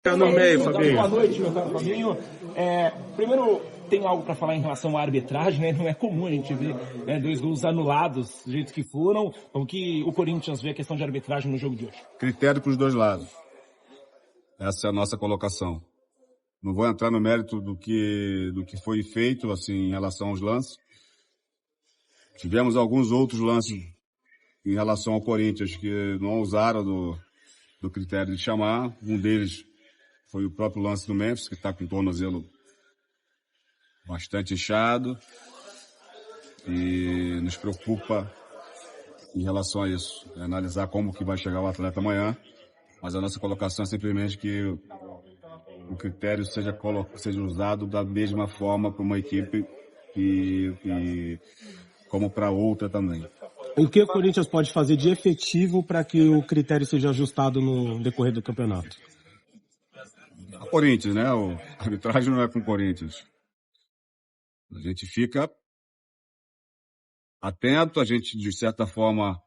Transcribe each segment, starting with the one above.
Tá no meio, Fabinho. Boa noite, meu caro Fabinho. Primeiro, tem algo para falar em relação à arbitragem, né? Não é comum a gente ver 2 gols anulados do jeito que foram. Como que o Corinthians vê a questão de arbitragem no jogo de hoje? Critério para os dois lados. Essa é a nossa colocação. Não vou entrar no mérito do que foi feito assim, em relação aos lances. Tivemos alguns outros lances em relação ao Corinthians que não usaram do critério de chamar. Um deles foi o próprio lance do Memphis, que está com o tornozelo bastante inchado. E nos preocupa em relação a isso. Analisar como que vai chegar o atleta amanhã. Mas a nossa colocação é simplesmente que o critério seja usado da mesma forma para uma equipe e como para outra também. O que o Corinthians pode fazer de efetivo para que o critério seja ajustado no decorrer do campeonato? A Corinthians, né? A arbitragem não é com o Corinthians. A gente fica atento, a gente de certa forma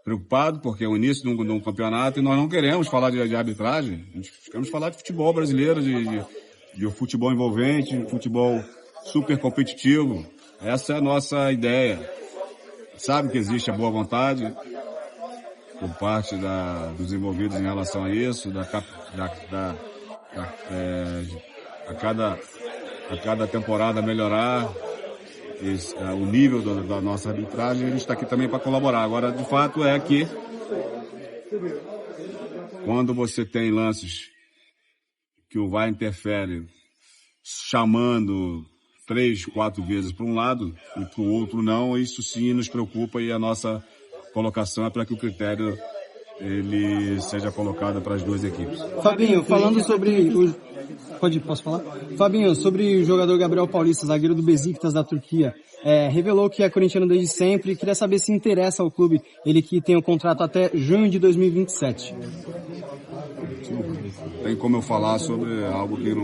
preocupado, porque é o início de um campeonato e nós não queremos falar de arbitragem, queremos falar de futebol brasileiro, de futebol envolvente, de futebol super competitivo. Essa é a nossa ideia. Sabe que existe a boa vontade por parte dos envolvidos em relação a isso, a cada temporada melhorar o nível da nossa arbitragem. A gente está aqui também para colaborar. Agora, de fato, é que quando você tem lances que o VAR interfere chamando 3, 4 vezes para um lado e para o outro não, isso sim nos preocupa e a nossa colocação é para que o critério ele seja colocado para as duas equipes. Fabinho, falando sobre posso falar? Fabinho, sobre o jogador Gabriel Paulista, zagueiro do Besiktas da Turquia, revelou que é corintiano desde sempre. Queria saber se interessa ao clube, ele que tem o contrato até junho de 2027. Tem como eu falar sobre algo que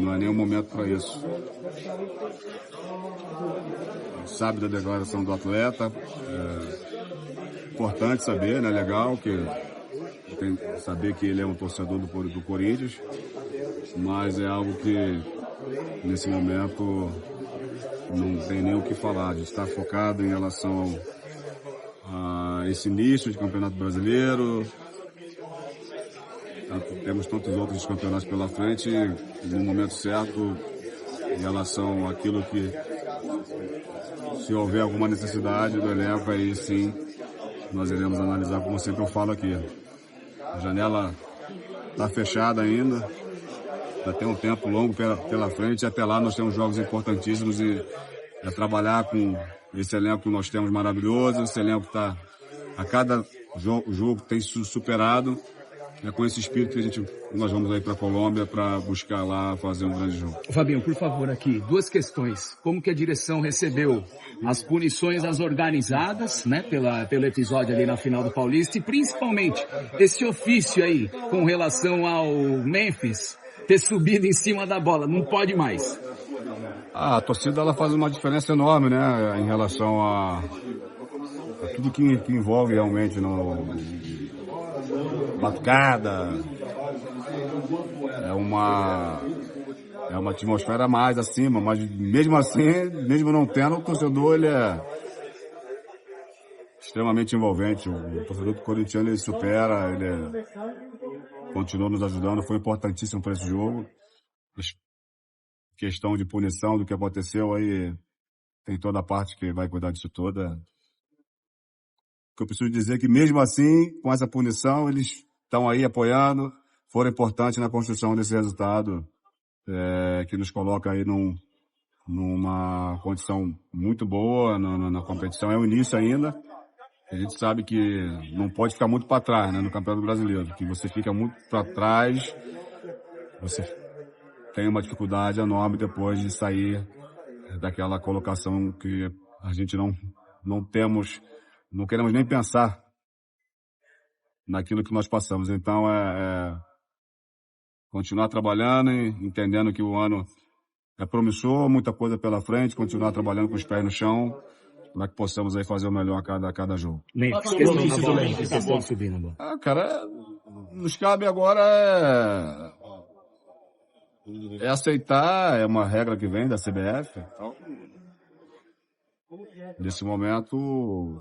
não é nenhum momento para isso. Sabe da declaração do atleta, importante saber, né? Legal saber que ele é um torcedor do Corinthians, mas é algo que nesse momento não tem nem o que falar. A gente está focado em relação a esse início de Campeonato Brasileiro. Temos tantos outros campeonatos pela frente, e no momento certo, em relação àquilo que, se houver alguma necessidade do elenco, aí sim nós iremos analisar, como sempre eu falo aqui. A janela está fechada ainda, já tem um tempo longo pela frente, e até lá nós temos jogos importantíssimos e trabalhar com esse elenco que nós temos maravilhoso, esse elenco que está a cada jogo tem superado. É com esse espírito que nós vamos aí para a Colômbia para buscar lá fazer um grande jogo. Fabinho, por favor, aqui, 2 questões. Como que a direção recebeu as punições às organizadas, né, pelo episódio ali na final do Paulista, e principalmente esse ofício aí com relação ao Memphis ter subido em cima da bola, não pode mais. A torcida ela faz uma diferença enorme, né, em relação a tudo que envolve realmente batucada, é uma atmosfera mais acima, mas mesmo assim, mesmo não tendo, o torcedor ele é extremamente envolvente. O torcedor do corintiano ele supera, continua nos ajudando, foi importantíssimo para esse jogo. Questão de punição do que aconteceu aí, tem toda a parte que vai cuidar disso toda. O que eu preciso dizer é que mesmo assim, com essa punição, eles estão aí apoiando, foram importantes na construção desse resultado, que nos coloca aí numa condição muito boa na competição. É o início ainda. A gente sabe que não pode ficar muito para trás, né, no Campeonato Brasileiro. Que você fica muito para trás, você tem uma dificuldade enorme depois de sair daquela colocação que a gente não queremos nem pensar naquilo que nós passamos. Então, continuar trabalhando e entendendo que o ano é promissor, muita coisa pela frente, continuar trabalhando com os pés no chão, para que possamos aí fazer o melhor a cada jogo. Memphis, questão de subir na bola. Cara, nos cabe agora é aceitar, é uma regra que vem da CBF. Então, nesse momento,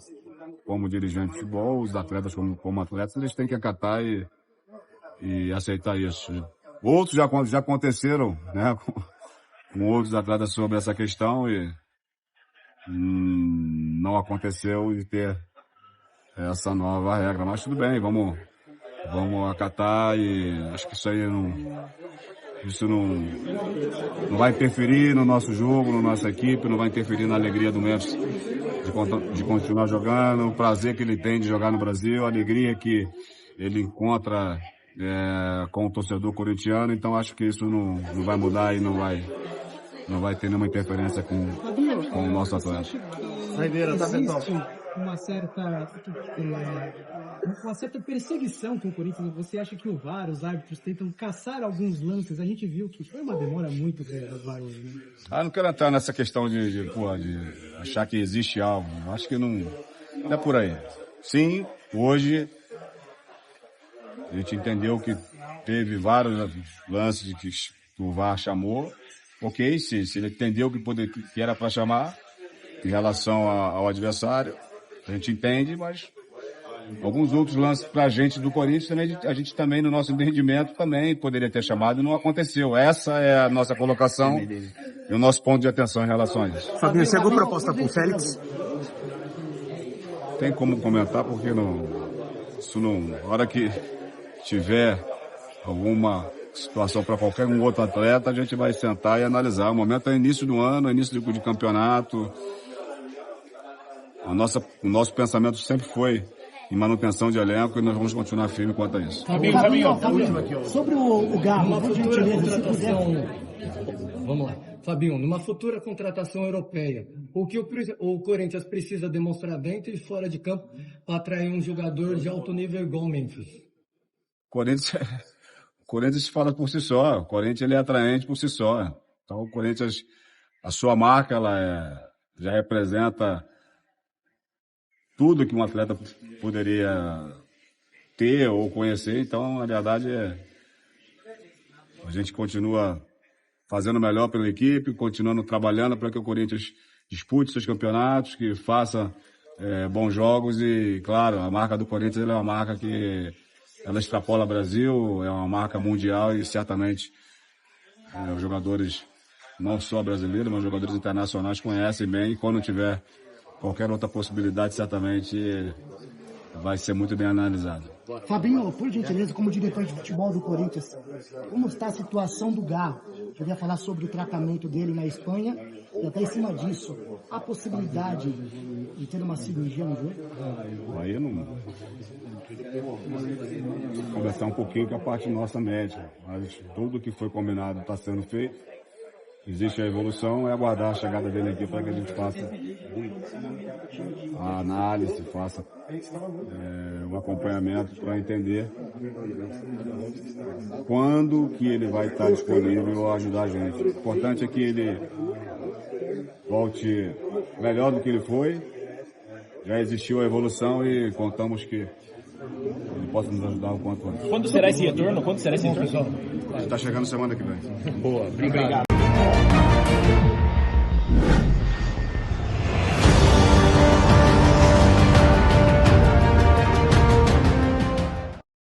como dirigente de futebol, os atletas como atletas, eles têm que acatar e aceitar isso. Outros já aconteceram, né, com outros atletas sobre essa questão e não aconteceu de ter essa nova regra. Mas tudo bem, vamos acatar e acho que isso não vai interferir no nosso jogo, na nossa equipe, não vai interferir na alegria do Memphis de continuar jogando, o prazer que ele tem de jogar no Brasil, a alegria que ele encontra com o torcedor corintiano. Então acho que isso não vai mudar e não vai ter nenhuma interferência com o nosso atleta. Existe uma certa perseguição com o Corinthians. Você acha que o VAR, os árbitros tentam caçar alguns lances? A gente viu que foi uma demora muito grande do VAR hoje, né? Não quero entrar nessa questão de achar que existe algo. Acho que não é por aí. Sim, hoje a gente entendeu que teve vários lances que o VAR chamou. Ok, se ele entendeu que era para chamar em relação ao adversário, a gente entende, mas alguns outros lances para a gente do Corinthians, a gente também, no nosso entendimento, também poderia ter chamado e não aconteceu. Essa é a nossa colocação e o nosso ponto de atenção em relação a isso. Fabinho, chegou proposta para o Félix? Tem como comentar, porque na hora que tiver alguma situação para qualquer outro atleta, a gente vai sentar e analisar. O momento é início do ano, início de campeonato. O nosso pensamento sempre foi em manutenção de elenco e nós vamos continuar firme quanto a isso. Fabinho, sobre o Galo, por gentileza, se puder. Vamos lá. Fabinho, numa futura contratação europeia, o que o Corinthians precisa demonstrar dentro e fora de campo para atrair um jogador de alto nível igual o Memphis? O Corinthians fala por si só. O Corinthians ele é atraente por si só. Então o Corinthians, a sua marca, já representa tudo que um atleta poderia ter ou conhecer. Então, na verdade, a gente continua fazendo o melhor pela equipe, continuando trabalhando para que o Corinthians dispute seus campeonatos, que faça bons jogos e, claro, a marca do Corinthians é uma marca que ela extrapola o Brasil, é uma marca mundial e certamente os jogadores, não só brasileiros, mas jogadores internacionais conhecem bem e quando tiver qualquer outra possibilidade, certamente vai ser muito bem analisado. Fabinho, por gentileza, como diretor de futebol do Corinthians, como está a situação do Galo? Queria falar sobre o tratamento dele na Espanha e até em cima disso, a possibilidade de ter uma cirurgia no jogo? Aí eu não... conversar um pouquinho com a parte nossa médica, mas tudo que foi combinado está sendo feito. Existe a evolução, é aguardar a chegada dele aqui para que a gente faça a análise, faça o acompanhamento para entender quando que ele vai estar disponível a ajudar a gente. O importante é que ele volte melhor do que ele foi. Já existiu a evolução e contamos que ele possa nos ajudar o quanto antes. Quando será esse retorno? Quando será esse retorno? Está chegando semana que vem. Boa, obrigado.